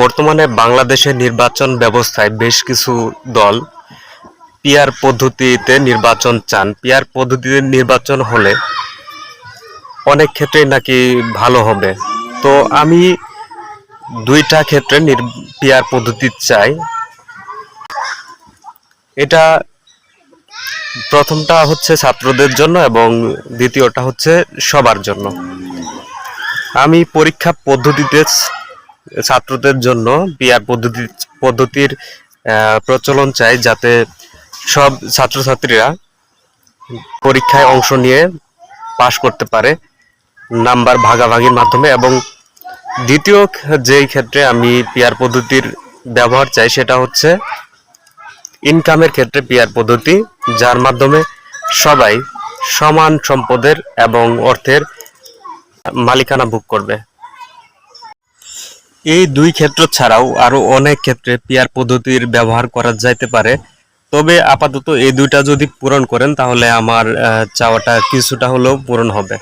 বর্তমানে বাংলাদেশের নির্বাচন ব্যবস্থায় বেশ কিছু দল পিআর পদ্ধতিতে নির্বাচন চান। পিআর পদ্ধতিতে নির্বাচন হলে অনেক ক্ষেত্রেই নাকি ভালো হবে। তো আমি দুইটা ক্ষেত্রে পিআর পদ্ধতি চাই। এটা প্রথমটা হচ্ছে ছাত্রদের জন্য এবং দ্বিতীয়টা হচ্ছে সবার জন্য। আমি পরীক্ষা পদ্ধতিতে ছাত্রদের জন্য পিআর পদ্ধতির প্রচলন চাই, যাতে সব ছাত্রছাত্রীরা পরীক্ষায় অংশ নিয়ে পাশ করতে পারে নাম্বার ভাগাভাগির মাধ্যমে। এবং দ্বিতীয় যেই ক্ষেত্রে আমি পিআর পদ্ধতির ব্যবহার চাই সেটা হচ্ছে ইনকামের ক্ষেত্রে পিআর পদ্ধতি, যার মাধ্যমে সবাই সমান সম্পদের এবং অর্থের মালিকানা ভোগ করবে। এই দুই ক্ষেত্র ছাড়াও আরো অনেক ক্ষেত্রে পিআর পদ্ধতির ব্যবহার করা যাইতে পারে। তবে আপাতত এই দুইটা যদি পূরণ করেন তাহলে আমার চাওয়াটা কিছুটা হলেও পূরণ হবে।